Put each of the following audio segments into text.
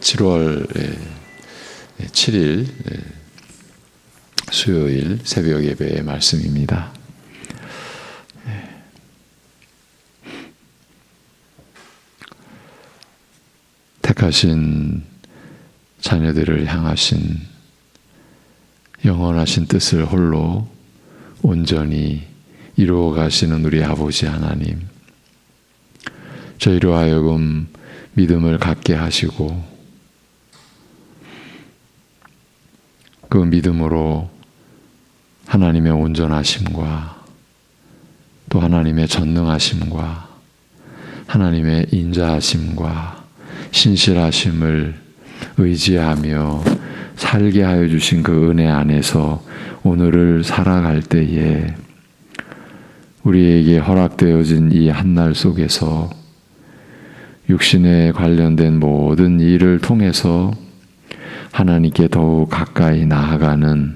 7월 7일 수요일 새벽 예배의 말씀입니다. 택하신 자녀들을 향하신 영원하신 뜻을 홀로 온전히 이루어 가시는 우리 아버지 하나님, 저희로 하여금 믿음을 갖게 하시고 그 믿음으로 하나님의 온전하심과 또 하나님의 전능하심과 하나님의 인자하심과 신실하심을 의지하며 살게 하여 주신 그 은혜 안에서 오늘을 살아갈 때에 우리에게 허락되어진 이 한날 속에서 육신에 관련된 모든 일을 통해서 하나님께 더욱 가까이 나아가는,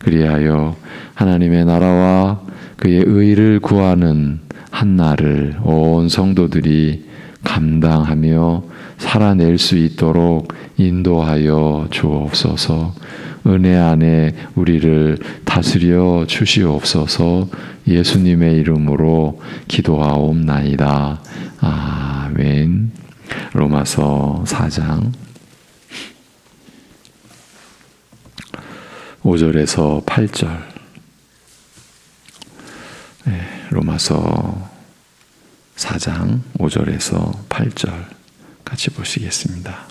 그리하여 하나님의 나라와 그의 의를 구하는 한날을 온 성도들이 감당하며 살아낼 수 있도록 인도하여 주옵소서. 은혜 안에 우리를 다스려 주시옵소서. 예수님의 이름으로 기도하옵나이다. 아멘. 로마서 4장 5절에서 8절. 로마서 4장 5절에서 8절 같이 보시겠습니다.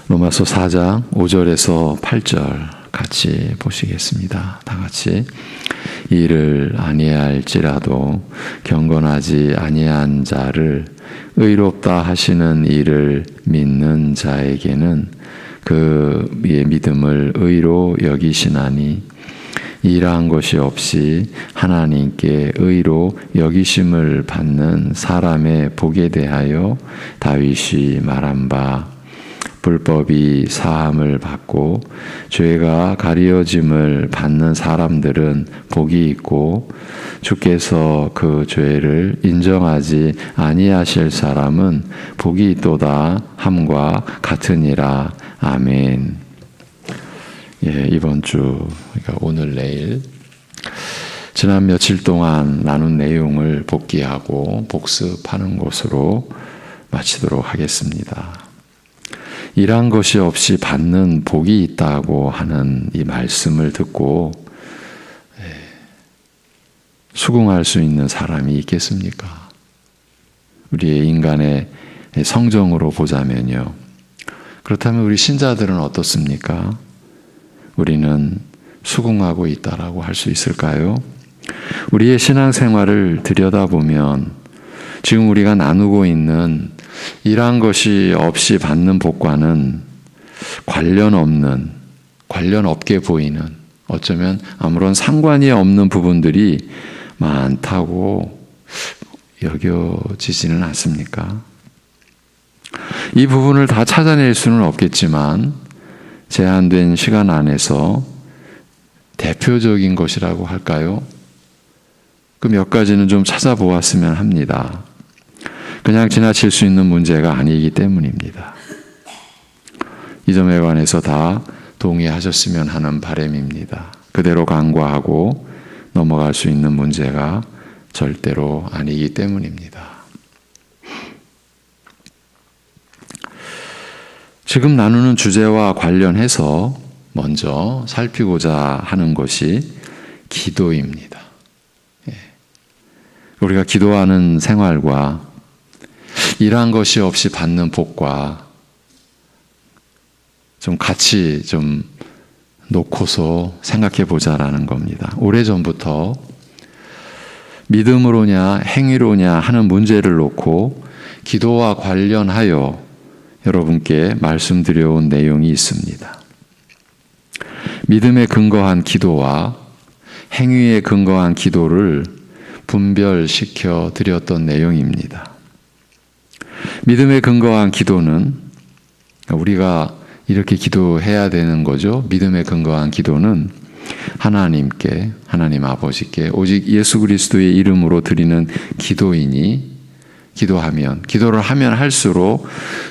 로마서 4장 5절에서 8절 같이 보시겠습니다. 다 같이. 이를 아니할지라도 경건하지 아니한 자를 의롭다 하시는 이를 믿는 자에게는 그의 믿음을 의로 여기시나니, 일한 것이 없이 하나님께 의로 여기심을 받는 사람의 복에 대하여 다윗이 말한 바, 불법이 사함을 받고 죄가 가리어짐을 받는 사람들은 복이 있고 주께서 그 죄를 인정하지 아니하실 사람은 복이 있도다 함과 같으니라. 아멘. 이번 주, 그러니까 오늘 내일 지난 며칠 동안 나눈 내용을 복기하고 복습하는 것으로 마치도록 하겠습니다. 일한 것이 없이 받는 복이 있다고 하는 이 말씀을 듣고 수긍할 수 있는 사람이 있겠습니까? 우리의 인간의 성정으로 보자면요. 그렇다면 우리 신자들은 어떻습니까? 우리는 수긍하고 있다라고 할 수 있을까요? 우리의 신앙생활을 들여다보면 지금 우리가 나누고 있는 일한 것이 없이 받는 복과는 관련 없게 보이는, 어쩌면 아무런 상관이 없는 부분들이 많다고 여겨지지는 않습니까? 이 부분을 다 찾아낼 수는 없겠지만 제한된 시간 안에서 대표적인 것이라고 할까요? 그 몇 가지는 좀 찾아보았으면 합니다. 그냥 지나칠 수 있는 문제가 아니기 때문입니다. 이 점에 관해서 다 동의하셨으면 하는 바람입니다. 그대로 간과하고 넘어갈 수 있는 문제가 절대로 아니기 때문입니다. 지금 나누는 주제와 관련해서 먼저 살피고자 하는 것이 기도입니다. 우리가 기도하는 생활과 일한 것이 없이 받는 복과 좀 같이 좀 놓고서 생각해 보자라는 겁니다. 오래전부터 믿음으로냐 행위로냐 하는 문제를 놓고 기도와 관련하여 여러분께 말씀드려온 내용이 있습니다. 믿음에 근거한 기도와 행위에 근거한 기도를 분별시켜 드렸던 내용입니다. 믿음에 근거한 기도는 우리가 이렇게 기도해야 되는 거죠. 믿음에 근거한 기도는 하나님께, 하나님 아버지께 오직 예수 그리스도의 이름으로 드리는 기도이니 기도를 하면 할수록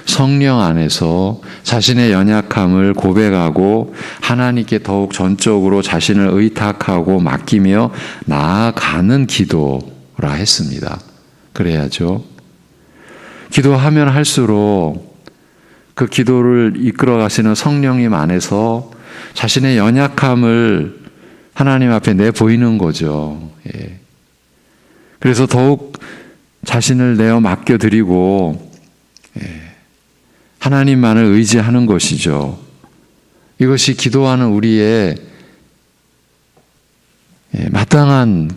성령 안에서 자신의 연약함을 고백하고 하나님께 더욱 전적으로 자신을 의탁하고 맡기며 나아가는 기도라 했습니다. 그래야죠. 기도하면 할수록 그 기도를 이끌어 가시는 성령님 안에서 자신의 연약함을 하나님 앞에 내보이는 거죠. 예. 그래서 더욱 자신을 내어 맡겨드리고 하나님만을 의지하는 것이죠. 이것이 기도하는 우리의 마땅한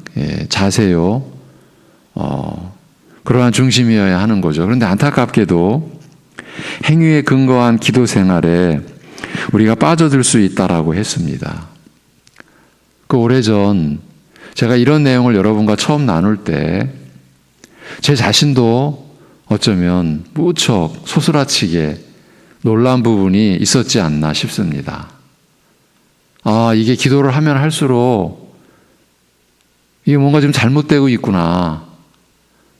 자세요. 그러한 중심이어야 하는 거죠. 그런데 안타깝게도 행위에 근거한 기도 생활에 우리가 빠져들 수 있다라고 했습니다. 그 오래전 제가 이런 내용을 여러분과 처음 나눌 때 제 자신도 어쩌면 무척 소스라치게 놀란 부분이 있었지 않나 싶습니다. 이게 기도를 하면 할수록 이게 뭔가 좀 잘못되고 있구나.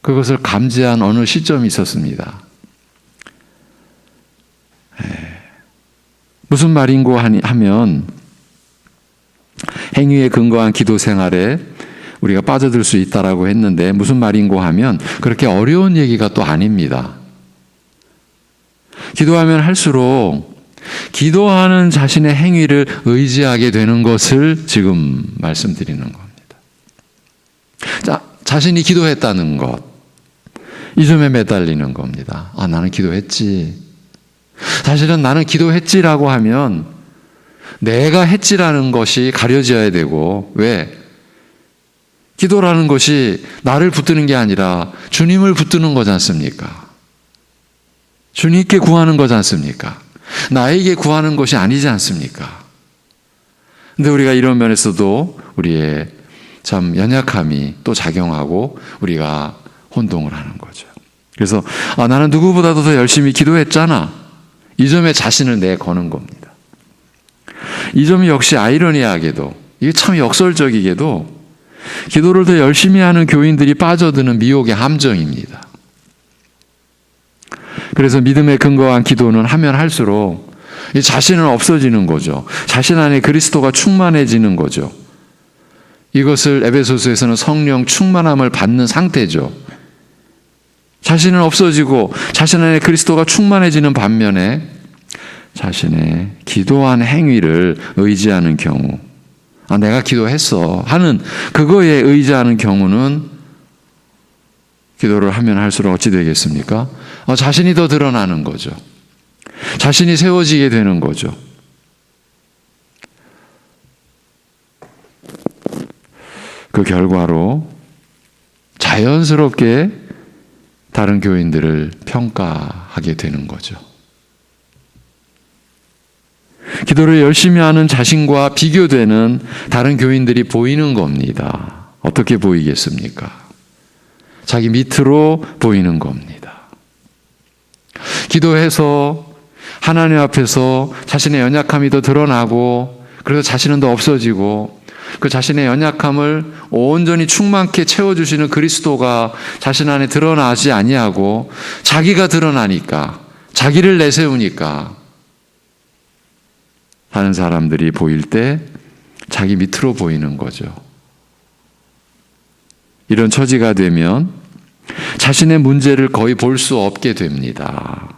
그것을 감지한 어느 시점이 있었습니다. 무슨 말인고 하면 행위에 근거한 기도 생활에 우리가 빠져들 수 있다라고 했는데 무슨 말인고 하면 그렇게 어려운 얘기가 또 아닙니다. 기도하면 할수록 기도하는 자신의 행위를 의지하게 되는 것을 지금 말씀드리는 겁니다. 자신이 기도했다는 것, 이 점에 매달리는 겁니다. 나는 기도했지. 사실은 나는 기도했지라고 하면 내가 했지라는 것이 가려져야 되고, 왜? 기도라는 것이 나를 붙드는 게 아니라 주님을 붙드는 거지 않습니까? 주님께 구하는 거지 않습니까? 나에게 구하는 것이 아니지 않습니까? 근데 우리가 이런 면에서도 우리의 참 연약함이 또 작용하고 우리가 혼동을 하는 거죠. 그래서 나는 누구보다도 더 열심히 기도했잖아. 이 점에 자신을 내거는 겁니다. 이 점이 역시 아이러니하게도, 이게 참 역설적이게도 기도를 더 열심히 하는 교인들이 빠져드는 미혹의 함정입니다. 그래서 믿음에 근거한 기도는 하면 할수록 이 자신은 없어지는 거죠. 자신 안에 그리스도가 충만해지는 거죠. 이것을 에베소서에서는 성령 충만함을 받는 상태죠. 자신은 없어지고 자신 안에 그리스도가 충만해지는 반면에 자신의 기도한 행위를 의지하는 경우, 내가 기도했어 하는 그거에 의지하는 경우는 기도를 하면 할수록 어찌 되겠습니까? 자신이 더 드러나는 거죠. 자신이 세워지게 되는 거죠. 그 결과로 자연스럽게 다른 교인들을 평가하게 되는 거죠. 기도를 열심히 하는 자신과 비교되는 다른 교인들이 보이는 겁니다. 어떻게 보이겠습니까? 자기 밑으로 보이는 겁니다. 기도해서 하나님 앞에서 자신의 연약함이 더 드러나고, 그래서 자신은 더 없어지고, 그 자신의 연약함을 온전히 충만케 채워주시는 그리스도가 자신 안에 드러나지 아니하고 자기가 드러나니까, 자기를 내세우니까 다른 사람들이 보일 때 자기 밑으로 보이는 거죠. 이런 처지가 되면 자신의 문제를 거의 볼 수 없게 됩니다.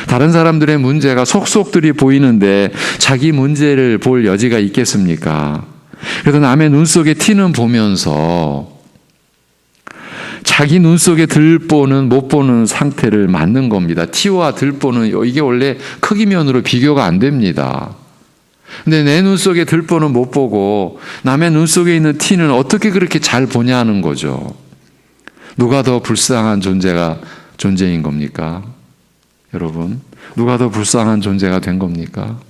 다른 사람들의 문제가 속속들이 보이는데 자기 문제를 볼 여지가 있겠습니까? 그래서 남의 눈 속에 티는 보면서 자기 눈 속에 들보는 못 보는 상태를 맞는 겁니다. 티와 들보는 이게 원래 크기면으로 비교가 안 됩니다. 근데 내 눈 속에 들보는 못 보고 남의 눈 속에 있는 티는 어떻게 그렇게 잘 보냐는 거죠. 누가 더 불쌍한 존재인 겁니까? 여러분, 누가 더 불쌍한 존재가 된 겁니까?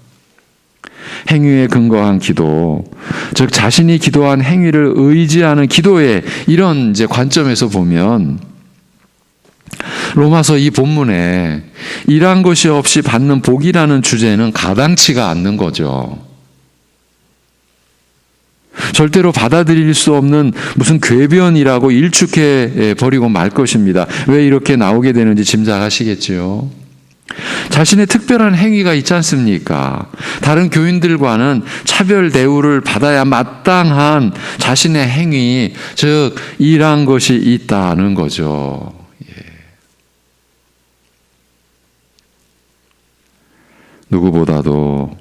행위에 근거한 기도, 즉 자신이 기도한 행위를 의지하는 기도의 이런 이제 관점에서 보면 로마서 이 본문에 일한 것이 없이 받는 복이라는 주제는 가당치가 않는 거죠. 절대로 받아들일 수 없는 무슨 궤변이라고 일축해 버리고 말 것입니다. 왜 이렇게 나오게 되는지 짐작하시겠지요. 자신의 특별한 행위가 있지 않습니까? 다른 교인들과는 차별 대우를 받아야 마땅한 자신의 행위, 즉 이러한 것이 있다는 거죠. 누구보다도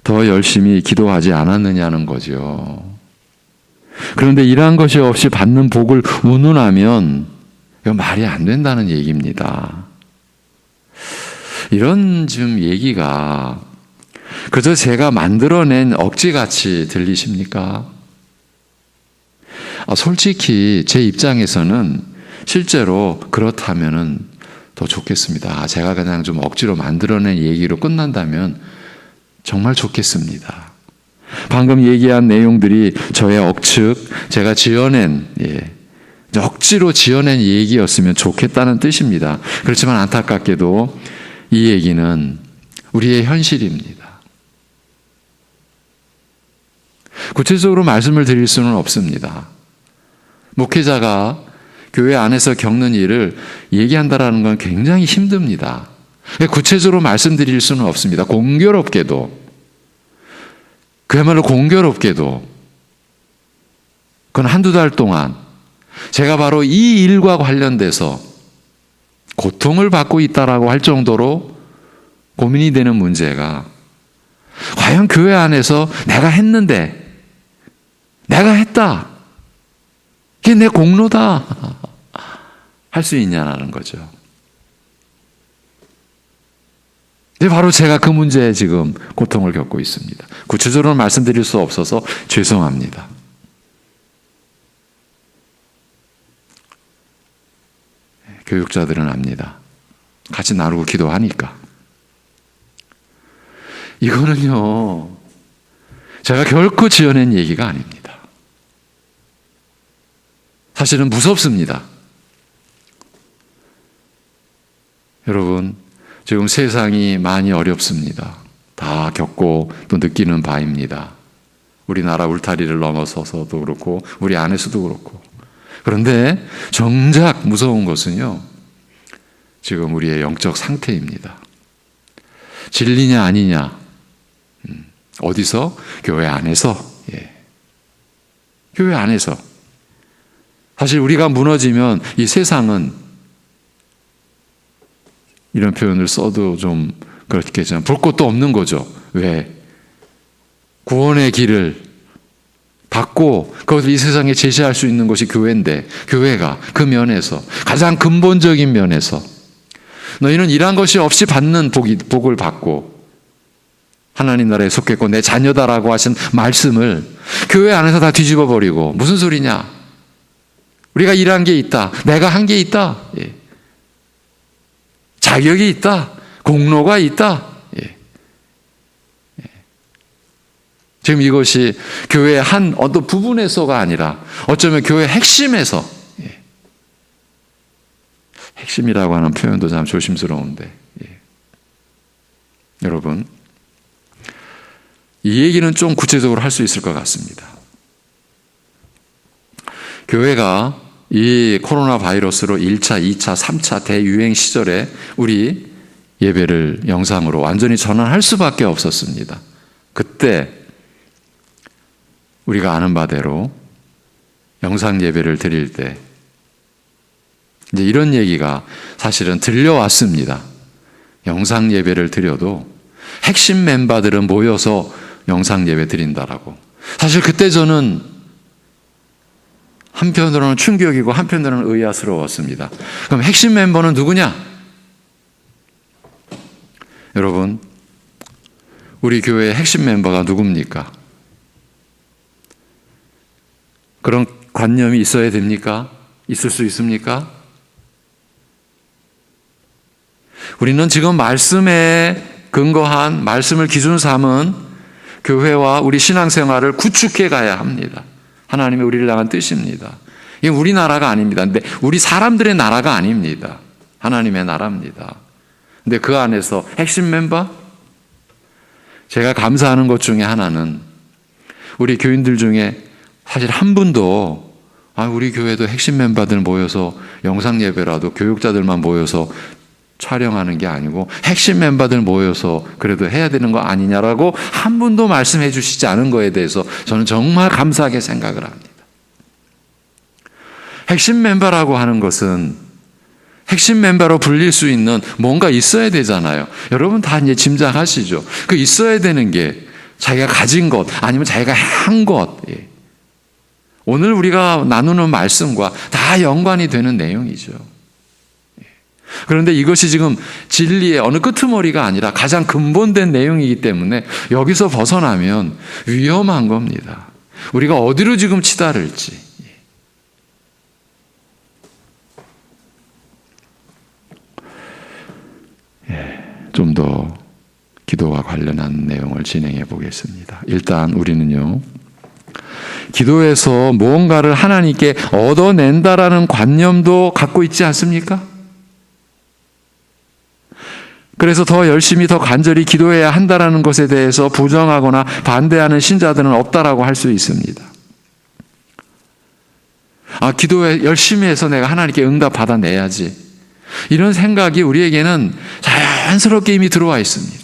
더 열심히 기도하지 않았느냐는 거죠. 그런데 이러한 것이 없이 받는 복을 운운하면 이건 말이 안 된다는 얘기입니다. 이런 좀 얘기가 그저 제가 만들어낸 억지같이 들리십니까? 솔직히 제 입장에서는 실제로 그렇다면은 더 좋겠습니다. 제가 그냥 좀 억지로 만들어낸 얘기로 끝난다면 정말 좋겠습니다. 방금 얘기한 내용들이 저의 억측, 제가 지어낸, 억지로 지어낸 얘기였으면 좋겠다는 뜻입니다. 그렇지만 안타깝게도 이 얘기는 우리의 현실입니다. 구체적으로 말씀을 드릴 수는 없습니다. 목회자가 교회 안에서 겪는 일을 얘기한다라는 건 굉장히 힘듭니다. 구체적으로 말씀드릴 수는 없습니다. 공교롭게도, 그야말로 공교롭게도 그건 한두 달 동안 제가 바로 이 일과 관련돼서 고통을 받고 있다라고 할 정도로 고민이 되는 문제가 과연 교회 안에서 내가 했는데, 내가 했다, 이게 내 공로다 할 수 있냐는 거죠. 바로 제가 그 문제에 지금 고통을 겪고 있습니다. 구체적으로 말씀드릴 수 없어서 죄송합니다. 교육자들은 압니다. 같이 나누고 기도하니까. 이거는요, 제가 결코 지어낸 얘기가 아닙니다. 사실은 무섭습니다. 여러분, 지금 세상이 많이 어렵습니다. 다 겪고 또 느끼는 바입니다. 우리나라 울타리를 넘어서서도 그렇고 우리 안에서도 그렇고. 그런데 정작 무서운 것은요, 지금 우리의 영적 상태입니다. 진리냐 아니냐, 어디서? 교회 안에서. 교회 안에서. 사실 우리가 무너지면 이 세상은, 이런 표현을 써도 좀 그렇겠지만, 볼 것도 없는 거죠. 왜? 구원의 길을 받고 그것을 이 세상에 제시할 수 있는 것이 교회인데, 교회가 그 면에서, 가장 근본적인 면에서 너희는 이러한 것이 없이 받는 복을 받고 하나님 나라에 속했고 내 자녀다라고 하신 말씀을 교회 안에서 다 뒤집어 버리고, 무슨 소리냐? 우리가 일한 게 있다, 내가 한 게 있다, 자격이 있다, 공로가 있다. 지금 이것이 교회의 한 어떤 부분에서가 아니라 어쩌면 교회의 핵심에서, 핵심이라고 하는 표현도 참 조심스러운데, 여러분, 이 얘기는 좀 구체적으로 할 수 있을 것 같습니다. 교회가 이 코로나 바이러스로 1차, 2차, 3차 대유행 시절에 우리 예배를 영상으로 완전히 전환할 수밖에 없었습니다. 그때 우리가 아는 바대로 영상 예배를 드릴 때 이제 이런 얘기가 사실은 들려왔습니다. 영상 예배를 드려도 핵심 멤버들은 모여서 영상 예배 드린다라고. 사실 그때 저는 한편으로는 충격이고 한편으로는 의아스러웠습니다. 그럼 핵심 멤버는 누구냐? 여러분, 우리 교회의 핵심 멤버가 누굽니까? 그런 관념이 있어야 됩니까? 있을 수 있습니까? 우리는 지금 말씀에 근거한, 말씀을 기준 삼은 교회와 우리 신앙생활을 구축해 가야 합니다. 하나님의 우리를 향한 뜻입니다. 이게 우리나라가 아닙니다. 근데 우리 사람들의 나라가 아닙니다. 하나님의 나라입니다. 근데 그 안에서 핵심 멤버? 제가 감사하는 것 중에 하나는 우리 교인들 중에 사실 한 분도 우리 교회도 핵심 멤버들 모여서 영상 예배라도 교육자들만 모여서 촬영하는 게 아니고 핵심 멤버들 모여서 그래도 해야 되는 거 아니냐라고 한 분도 말씀해 주시지 않은 거에 대해서 저는 정말 감사하게 생각을 합니다. 핵심 멤버라고 하는 것은 핵심 멤버로 불릴 수 있는 뭔가 있어야 되잖아요. 여러분 다 이제 짐작하시죠. 그 있어야 되는 게 자기가 가진 것 아니면 자기가 한 것. 오늘 우리가 나누는 말씀과 다 연관이 되는 내용이죠. 그런데 이것이 지금 진리의 어느 끄트머리가 아니라 가장 근본된 내용이기 때문에 여기서 벗어나면 위험한 겁니다. 우리가 어디로 지금 치달을지. 좀 더 기도와 관련한 내용을 진행해 보겠습니다. 일단 우리는요, 기도에서 무언가를 하나님께 얻어낸다라는 관념도 갖고 있지 않습니까? 그래서 더 열심히 더 간절히 기도해야 한다라는 것에 대해서 부정하거나 반대하는 신자들은 없다라고 할 수 있습니다. 기도에 열심히 해서 내가 하나님께 응답 받아내야지. 이런 생각이 우리에게는 자연스럽게 이미 들어와 있습니다.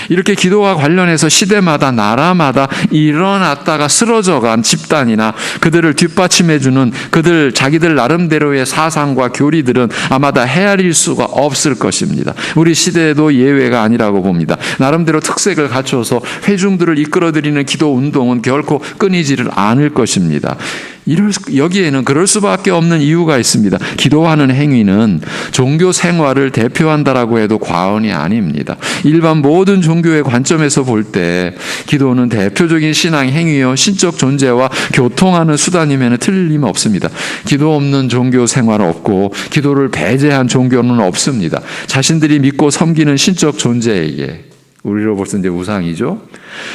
이렇게 기도와 관련해서 시대마다 나라마다 일어났다가 쓰러져간 집단이나 그들을 뒷받침해주는 그들 자기들 나름대로의 사상과 교리들은 아마 다 헤아릴 수가 없을 것입니다. 우리 시대에도 예외가 아니라고 봅니다. 나름대로 특색을 갖춰서 회중들을 이끌어들이는 기도 운동은 결코 끊이지를 않을 것입니다. 여기에는 그럴 수밖에 없는 이유가 있습니다. 기도하는 행위는 종교 생활을 대표한다라고 해도 과언이 아닙니다. 일반 모든 종교의 관점에서 볼 때 기도는 대표적인 신앙 행위요 신적 존재와 교통하는 수단임에는 틀림없습니다. 기도 없는 종교 생활은 없고 기도를 배제한 종교는 없습니다. 자신들이 믿고 섬기는 신적 존재에게, 우리로부터 이제 우상이죠.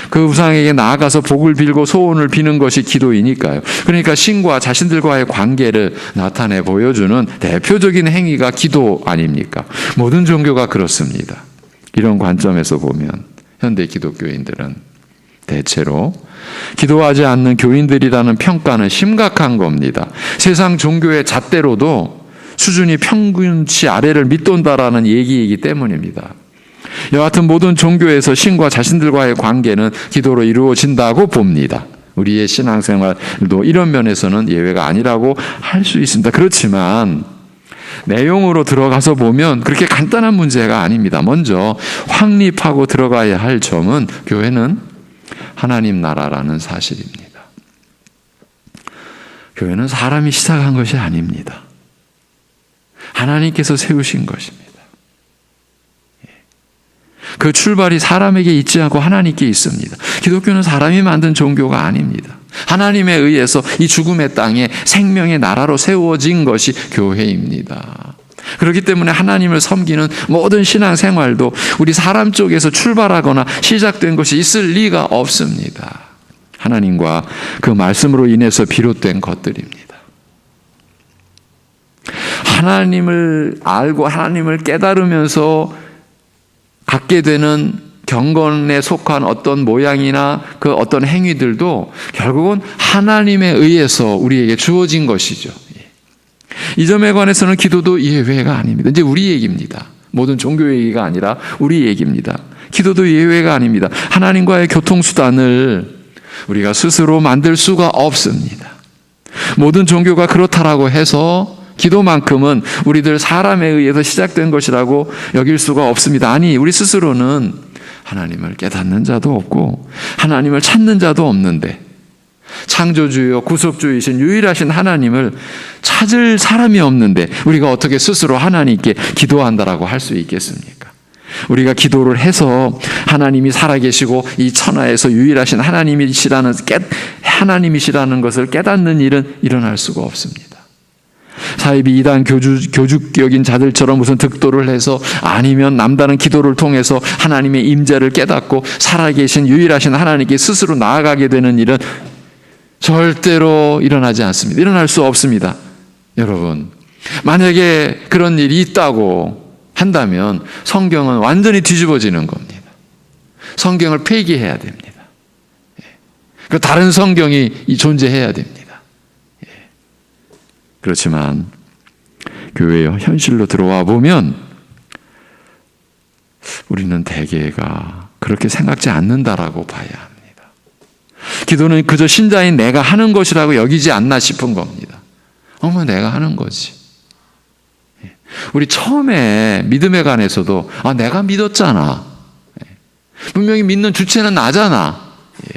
그 우상에게 나아가서 복을 빌고 소원을 비는 것이 기도이니까요. 그러니까 신과 자신들과의 관계를 나타내 보여주는 대표적인 행위가 기도 아닙니까? 모든 종교가 그렇습니다. 이런 관점에서 보면 현대 기독교인들은 대체로 기도하지 않는 교인들이라는 평가는 심각한 겁니다. 세상 종교의 잣대로도 수준이 평균치 아래를 밑돈다라는 얘기이기 때문입니다. 여하튼 모든 종교에서 신과 자신들과의 관계는 기도로 이루어진다고 봅니다. 우리의 신앙생활도 이런 면에서는 예외가 아니라고 할 수 있습니다. 그렇지만 내용으로 들어가서 보면 그렇게 간단한 문제가 아닙니다. 먼저 확립하고 들어가야 할 점은 교회는 하나님 나라라는 사실입니다. 교회는 사람이 시작한 것이 아닙니다. 하나님께서 세우신 것입니다. 그 출발이 사람에게 있지 않고 하나님께 있습니다. 기독교는 사람이 만든 종교가 아닙니다. 하나님에 의해서 이 죽음의 땅에 생명의 나라로 세워진 것이 교회입니다. 그렇기 때문에 하나님을 섬기는 모든 신앙생활도 우리 사람 쪽에서 출발하거나 시작된 것이 있을 리가 없습니다. 하나님과 그 말씀으로 인해서 비롯된 것들입니다. 하나님을 알고 하나님을 깨달으면서 갖게 되는 경건에 속한 어떤 모양이나 그 어떤 행위들도 결국은 하나님에 의해서 우리에게 주어진 것이죠. 이 점에 관해서는 기도도 예외가 아닙니다. 이제 우리 얘기입니다. 모든 종교 얘기가 아니라 우리 얘기입니다. 기도도 예외가 아닙니다. 하나님과의 교통수단을 우리가 스스로 만들 수가 없습니다. 모든 종교가 그렇다라고 해서 기도만큼은 우리들 사람에 의해서 시작된 것이라고 여길 수가 없습니다. 아니, 우리 스스로는 하나님을 깨닫는 자도 없고 하나님을 찾는 자도 없는데 창조주요 구속주이신 유일하신 하나님을 찾을 사람이 없는데 우리가 어떻게 스스로 하나님께 기도한다라고 할 수 있겠습니까? 우리가 기도를 해서 하나님이 살아계시고 이 천하에서 유일하신 하나님이시라는 것을 깨닫는 일은 일어날 수가 없습니다. 사이비 이단 교주격인 자들처럼 무슨 득도를 해서 아니면 남다른 기도를 통해서 하나님의 임재를 깨닫고 살아계신 유일하신 하나님께 스스로 나아가게 되는 일은 절대로 일어나지 않습니다. 일어날 수 없습니다. 여러분, 만약에 그런 일이 있다고 한다면 성경은 완전히 뒤집어지는 겁니다. 성경을 폐기해야 됩니다. 그 다른 성경이 존재해야 됩니다. 그렇지만 교회의 현실로 들어와 보면 우리는 대개가 그렇게 생각지 않는다라고 봐야 합니다. 기도는 그저 신자인 내가 하는 것이라고 여기지 않나 싶은 겁니다. 내가 하는 거지. 우리 처음에 믿음에 관해서도 내가 믿었잖아. 분명히 믿는 주체는 나잖아.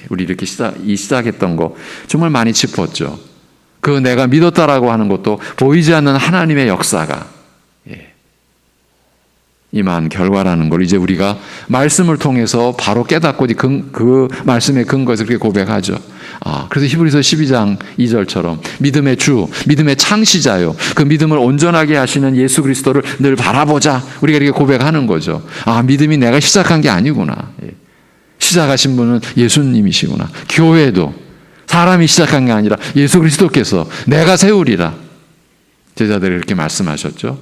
우리 이렇게 시작했던 거 정말 많이 짚었죠. 그 내가 믿었다라고 하는 것도 보이지 않는 하나님의 역사가 임한 결과라는 걸 이제 우리가 말씀을 통해서 바로 깨닫고 그 말씀의 근거에서 그렇게 고백하죠. 그래서 히브리서 12장 2절처럼 믿음의 주, 믿음의 창시자요. 그 믿음을 온전하게 하시는 예수 그리스도를 늘 바라보자. 우리가 이렇게 고백하는 거죠. 믿음이 내가 시작한 게 아니구나. 시작하신 분은 예수님이시구나. 교회도 사람이 시작한 게 아니라 예수 그리스도께서 내가 세우리라. 제자들이 이렇게 말씀하셨죠.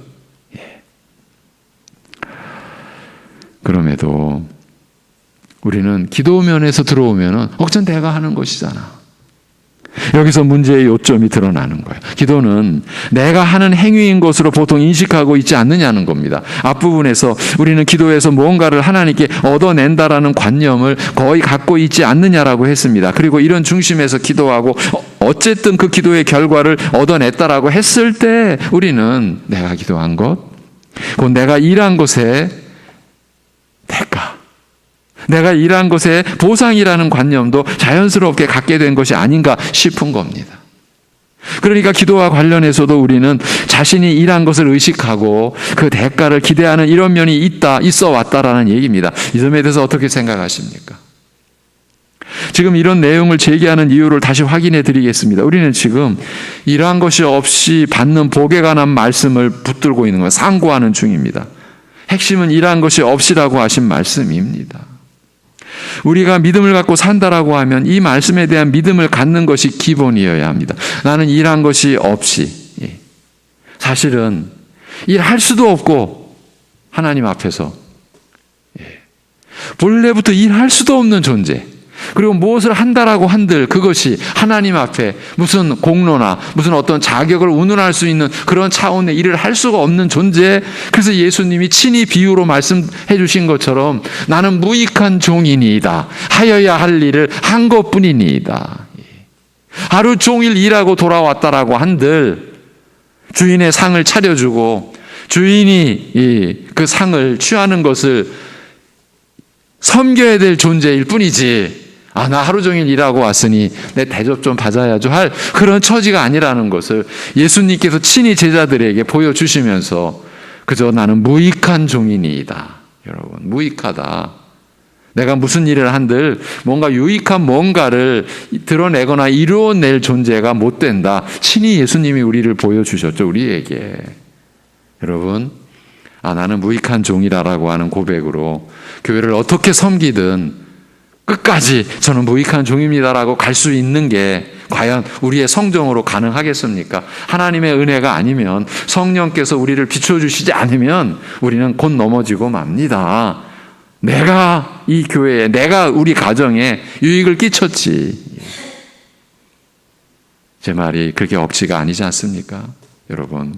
그럼에도 우리는 기도면에서 들어오면은 억전 내가 하는 것이잖아. 여기서 문제의 요점이 드러나는 거예요. 기도는 내가 하는 행위인 것으로 보통 인식하고 있지 않느냐는 겁니다. 앞부분에서 우리는 기도에서 무언가를 하나님께 얻어낸다라는 관념을 거의 갖고 있지 않느냐라고 했습니다. 그리고 이런 중심에서 기도하고 어쨌든 그 기도의 결과를 얻어냈다라고 했을 때 우리는 내가 기도한 것, 곧 내가 일한 것에 대가, 내가 일한 것에 보상이라는 관념도 자연스럽게 갖게 된 것이 아닌가 싶은 겁니다. 그러니까 기도와 관련해서도 우리는 자신이 일한 것을 의식하고 그 대가를 기대하는 이런 면이 있어 왔다라는 얘기입니다. 이 점에 대해서 어떻게 생각하십니까? 지금 이런 내용을 제기하는 이유를 다시 확인해 드리겠습니다. 우리는 지금 일한 것이 없이 받는 복에 관한 말씀을 붙들고 있는 거예요. 상고하는 중입니다. 핵심은 일한 것이 없이라고 하신 말씀입니다. 우리가 믿음을 갖고 산다라고 하면 이 말씀에 대한 믿음을 갖는 것이 기본이어야 합니다. 나는 일한 것이 없이, 사실은 일할 수도 없고 하나님 앞에서 본래부터 일할 수도 없는 존재, 그리고 무엇을 한다라고 한들 그것이 하나님 앞에 무슨 공로나 무슨 어떤 자격을 운운할 수 있는 그런 차원의 일을 할 수가 없는 존재. 그래서 예수님이 친히 비유로 말씀해 주신 것처럼 나는 무익한 종이니이다. 하여야 할 일을 한 것뿐이니이다. 하루 종일 일하고 돌아왔다라고 한들 주인의 상을 차려주고 주인이 그 상을 취하는 것을 섬겨야 될 존재일 뿐이지, 나 하루 종일 일하고 왔으니 내 대접 좀 받아야죠 할 그런 처지가 아니라는 것을 예수님께서 친히 제자들에게 보여주시면서 그저 나는 무익한 종이니이다. 여러분, 무익하다. 내가 무슨 일을 한들 뭔가 유익한 뭔가를 드러내거나 이루어낼 존재가 못 된다. 친히 예수님이 우리를 보여주셨죠, 우리에게. 여러분, 나는 무익한 종이라고 하는 고백으로 교회를 어떻게 섬기든 끝까지 저는 무익한 종입니다라고 갈 수 있는 게 과연 우리의 성정으로 가능하겠습니까? 하나님의 은혜가 아니면, 성령께서 우리를 비춰주시지 않으면 우리는 곧 넘어지고 맙니다. 내가 이 교회에, 내가 우리 가정에 유익을 끼쳤지. 제 말이 그렇게 억지가 아니지 않습니까? 여러분,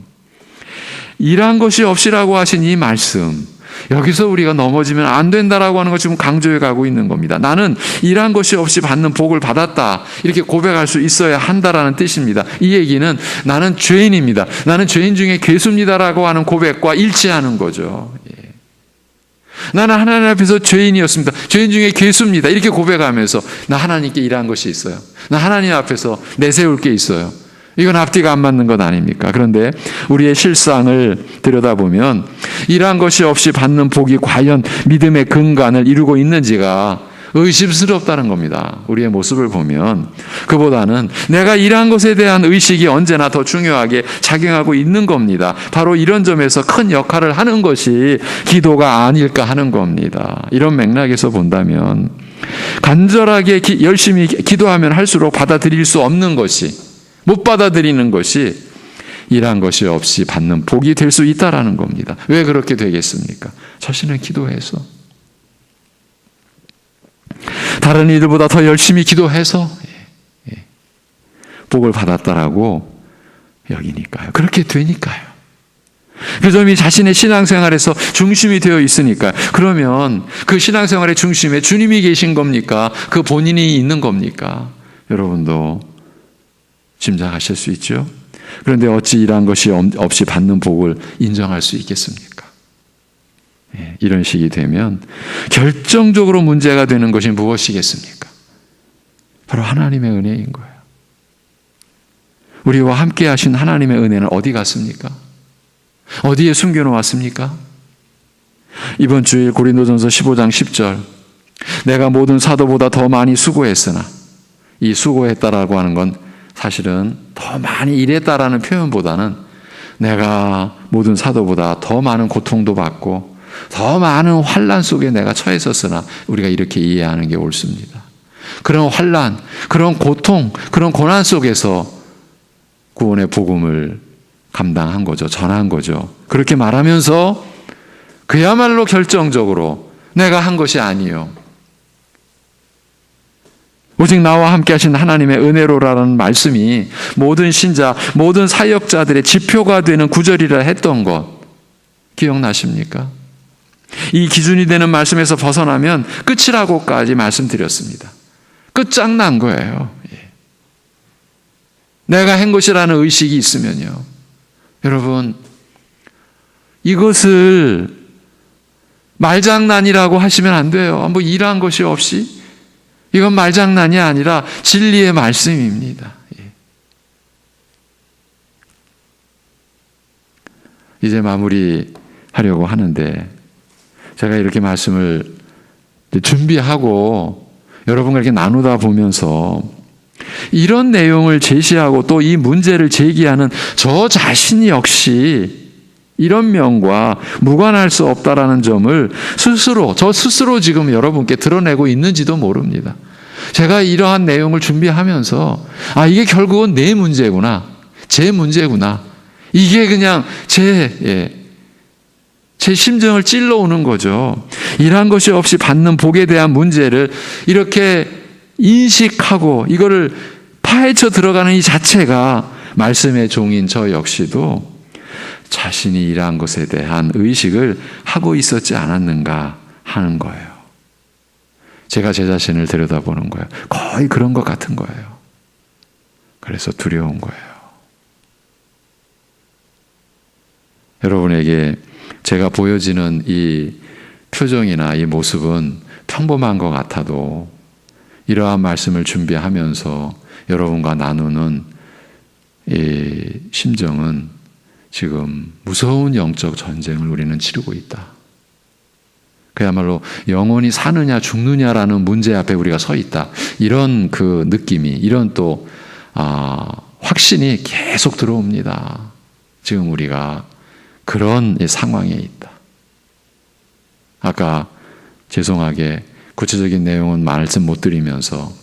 일한 것이 없이라고 하신 이 말씀, 여기서 우리가 넘어지면 안 된다라고 하는 걸 지금 강조해 가고 있는 겁니다. 나는 일한 것이 없이 받는 복을 받았다, 이렇게 고백할 수 있어야 한다라는 뜻입니다. 이 얘기는 나는 죄인입니다, 나는 죄인 중에 괴수입니다라고 하는 고백과 일치하는 거죠. 나는 하나님 앞에서 죄인이었습니다, 죄인 중에 괴수입니다, 이렇게 고백하면서 나 하나님께 일한 것이 있어요, 나 하나님 앞에서 내세울 게 있어요. 이건 앞뒤가 안 맞는 것 아닙니까? 그런데 우리의 실상을 들여다보면 일한 것이 없이 받는 복이 과연 믿음의 근간을 이루고 있는지가 의심스럽다는 겁니다. 우리의 모습을 보면 그보다는 내가 일한 것에 대한 의식이 언제나 더 중요하게 작용하고 있는 겁니다. 바로 이런 점에서 큰 역할을 하는 것이 기도가 아닐까 하는 겁니다. 이런 맥락에서 본다면 간절하게 열심히 기도하면 할수록 받아들일 수 없는 것이, 못 받아들이는 것이 일한 것이 없이 받는 복이 될 수 있다라는 겁니다. 왜 그렇게 되겠습니까? 자신은 기도해서, 다른 이들보다 더 열심히 기도해서, 복을 받았다라고 여기니까요. 그렇게 되니까요. 그 점이 자신의 신앙생활에서 중심이 되어 있으니까. 그러면 그 신앙생활의 중심에 주님이 계신 겁니까? 그 본인이 있는 겁니까? 여러분도 짐작하실 수 있죠? 그런데 어찌 이러한 것이 없이 받는 복을 인정할 수 있겠습니까? 이런 식이 되면 결정적으로 문제가 되는 것이 무엇이겠습니까? 바로 하나님의 은혜인 거예요. 우리와 함께 하신 하나님의 은혜는 어디 갔습니까? 어디에 숨겨놓았습니까? 이번 주일 고린도전서 15장 10절, 내가 모든 사도보다 더 많이 수고했으나, 이 수고했다라고 하는 건 사실은 더 많이 일했다라는 표현보다는 내가 모든 사도보다 더 많은 고통도 받고 더 많은 환난 속에 내가 처했었으나, 우리가 이렇게 이해하는 게 옳습니다. 그런 환난, 그런 고통, 그런 고난 속에서 구원의 복음을 감당한 거죠. 전한 거죠. 그렇게 말하면서 그야말로 결정적으로 내가 한 것이 아니요, 오직 나와 함께 하신 하나님의 은혜로라는 말씀이 모든 신자, 모든 사역자들의 지표가 되는 구절이라 했던 것 기억나십니까? 이 기준이 되는 말씀에서 벗어나면 끝이라고까지 말씀드렸습니다. 끝장난 거예요. 내가 한 것이라는 의식이 있으면요, 여러분, 이것을 말장난이라고 하시면 안 돼요. 뭐 일한 것이 없이. 이건 말장난이 아니라 진리의 말씀입니다. 이제 마무리하려고 하는데, 제가 이렇게 말씀을 준비하고 여러분과 이렇게 나누다 보면서 이런 내용을 제시하고 또 이 문제를 제기하는 저 자신이 역시 이런 면과 무관할 수 없다라는 점을 저 스스로 지금 여러분께 드러내고 있는지도 모릅니다. 제가 이러한 내용을 준비하면서 이게 결국은 내 문제구나, 제 문제구나, 이게 그냥 제 심정을 찔러오는 거죠. 이러한 것이 없이 받는 복에 대한 문제를 이렇게 인식하고 이거를 파헤쳐 들어가는 이 자체가 말씀의 종인 저 역시도 자신이 이러한 것에 대한 의식을 하고 있었지 않았는가 하는 거예요. 제가 제 자신을 들여다보는 거예요. 거의 그런 것 같은 거예요. 그래서 두려운 거예요. 여러분에게 제가 보여지는 이 표정이나 이 모습은 평범한 것 같아도 이러한 말씀을 준비하면서 여러분과 나누는 이 심정은 지금 무서운 영적 전쟁을 우리는 치르고 있다. 그야말로 영혼이 사느냐 죽느냐라는 문제 앞에 우리가 서 있다. 이런 그 느낌이, 이런 또 확신이 계속 들어옵니다. 지금 우리가 그런 상황에 있다. 아까 죄송하게 구체적인 내용은 말씀 못 드리면서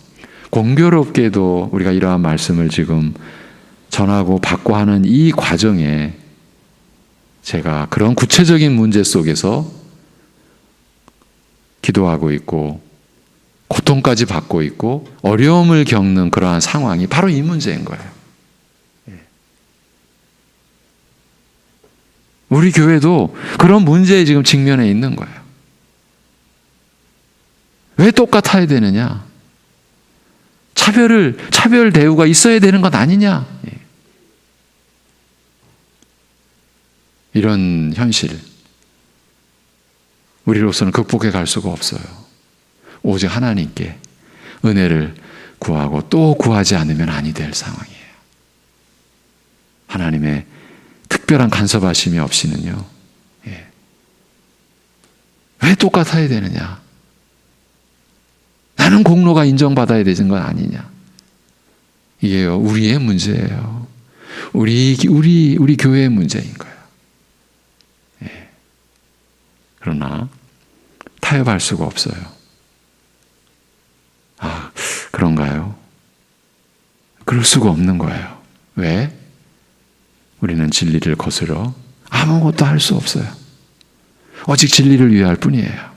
공교롭게도 우리가 이러한 말씀을 지금 전하고 받고 하는 이 과정에 제가 그런 구체적인 문제 속에서 기도하고 있고 고통까지 받고 있고 어려움을 겪는 그러한 상황이 바로 이 문제인 거예요. 우리 교회도 그런 문제에 지금 직면해 있는 거예요. 왜 똑같아야 되느냐? 차별 대우가 있어야 되는 것 아니냐? 이런 현실, 우리로서는 극복해 갈 수가 없어요. 오직 하나님께 은혜를 구하고 또 구하지 않으면 아니 될 상황이에요. 하나님의 특별한 간섭하심이 없이는요. 왜 똑같아야 되느냐? 나는 공로가 인정받아야 되는 건 아니냐? 이게요, 우리의 문제예요. 우리 교회의 문제인 거예요. 그러나 타협할 수가 없어요. 그런가요? 그럴 수가 없는 거예요. 왜? 우리는 진리를 거스러 아무것도 할 수 없어요. 오직 진리를 위할 뿐이에요.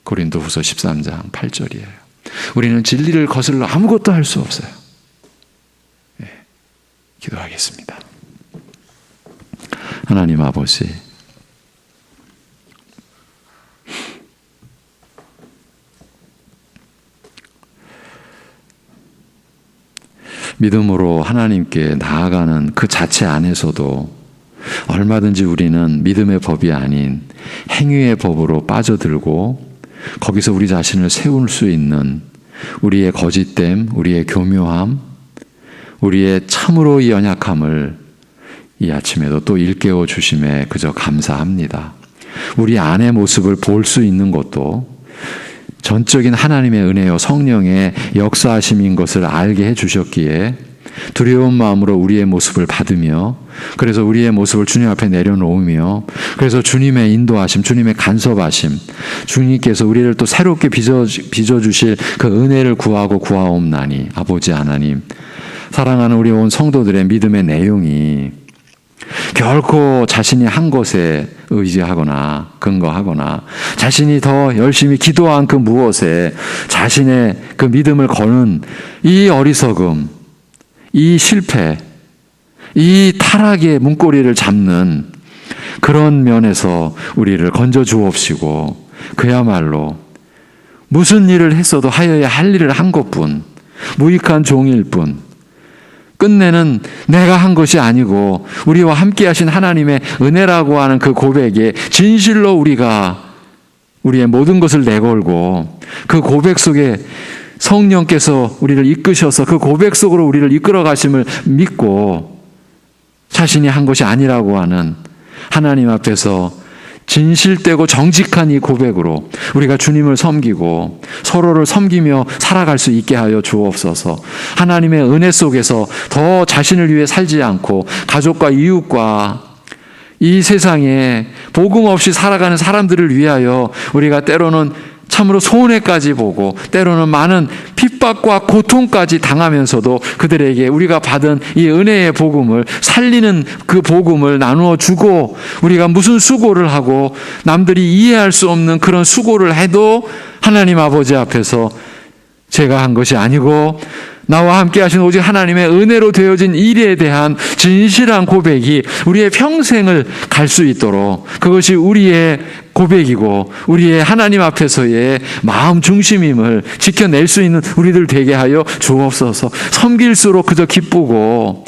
고린도후서 13장 8절이에요. 우리는 진리를 거슬러 아무것도 할 수 없어요. 기도하겠습니다. 하나님 아버지, 믿음으로 하나님께 나아가는 그 자체 안에서도 얼마든지 우리는 믿음의 법이 아닌 행위의 법으로 빠져들고 거기서 우리 자신을 세울 수 있는 우리의 거짓됨, 우리의 교묘함, 우리의 참으로 연약함을 이 아침에도 또 일깨워 주심에 그저 감사합니다. 우리 안의 모습을 볼 수 있는 것도 전적인 하나님의 은혜요 성령의 역사하심인 것을 알게 해주셨기에 두려운 마음으로 우리의 모습을 받으며, 그래서 우리의 모습을 주님 앞에 내려놓으며, 그래서 주님의 인도하심, 주님의 간섭하심, 주님께서 우리를 또 새롭게 빚어주실 그 은혜를 구하고 구하옵나니, 아버지 하나님, 사랑하는 우리 온 성도들의 믿음의 내용이 결코 자신이 한 것에 의지하거나 근거하거나 자신이 더 열심히 기도한 그 무엇에 자신의 그 믿음을 거는 이 어리석음, 이 실패, 이 타락의 문고리를 잡는 그런 면에서 우리를 건져 주옵시고, 그야말로 무슨 일을 했어도 하여야 할 일을 한 것뿐, 무익한 종일 뿐, 끝내는 내가 한 것이 아니고 우리와 함께 하신 하나님의 은혜라고 하는 그 고백에 진실로 우리가 우리의 모든 것을 내걸고 그 고백 속에 성령께서 우리를 이끄셔서 그 고백 속으로 우리를 이끌어 가심을 믿고 자신이 한 것이 아니라고 하는 하나님 앞에서 진실되고 정직한 이 고백으로 우리가 주님을 섬기고 서로를 섬기며 살아갈 수 있게 하여 주옵소서. 하나님의 은혜 속에서 더 자신을 위해 살지 않고 가족과 이웃과 이 세상에 복음 없이 살아가는 사람들을 위하여 우리가 때로는 참으로 손해까지 보고 때로는 많은 핍박과 고통까지 당하면서도 그들에게 우리가 받은 이 은혜의 복음을 살리는 그 복음을 나누어 주고, 우리가 무슨 수고를 하고 남들이 이해할 수 없는 그런 수고를 해도 하나님 아버지 앞에서 제가 한 것이 아니고 나와 함께 하신 오직 하나님의 은혜로 되어진 일에 대한 진실한 고백이 우리의 평생을 갈 수 있도록, 그것이 우리의 고백이고 우리의 하나님 앞에서의 마음 중심임을 지켜낼 수 있는 우리들 되게 하여 주옵소서. 섬길수록 그저 기쁘고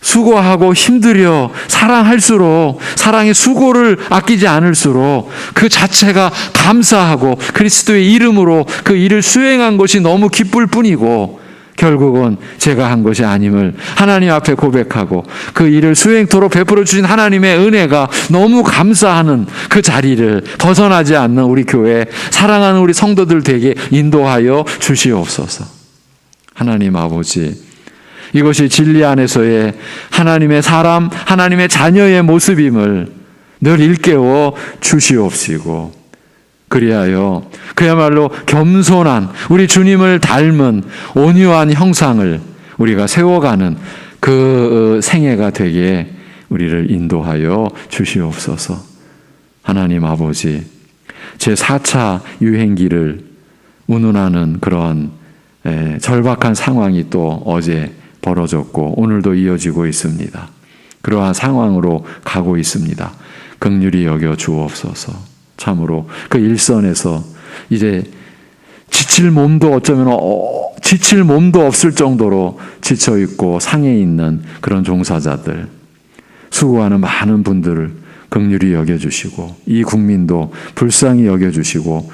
수고하고 힘들여 사랑할수록, 사랑의 수고를 아끼지 않을수록 그 자체가 감사하고 그리스도의 이름으로 그 일을 수행한 것이 너무 기쁠 뿐이고, 결국은 제가 한 것이 아님을 하나님 앞에 고백하고 그 일을 수행토록 베풀어 주신 하나님의 은혜가 너무 감사하는 그 자리를 벗어나지 않는 우리 교회, 사랑하는 우리 성도들 되게 인도하여 주시옵소서. 하나님 아버지, 이것이 진리 안에서의 하나님의 사람, 하나님의 자녀의 모습임을 늘 일깨워 주시옵시고, 그리하여 그야말로 겸손한 우리 주님을 닮은 온유한 형상을 우리가 세워가는 그 생애가 되게 우리를 인도하여 주시옵소서. 하나님 아버지, 제4차 유행기를 운운하는 그런 절박한 상황이 또 어제 벌어졌고 오늘도 이어지고 있습니다. 그러한 상황으로 가고 있습니다. 긍휼히 여겨 주옵소서. 참으로 그 일선에서 이제 지칠 몸도 어쩌면 지칠 몸도 없을 정도로 지쳐 있고 상해 있는 그런 종사자들, 수고하는 많은 분들을 긍휼히 여겨주시고 이 국민도 불쌍히 여겨주시고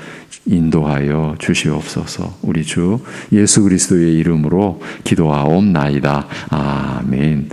인도하여 주시옵소서. 우리 주 예수 그리스도의 이름으로 기도하옵나이다. 아멘.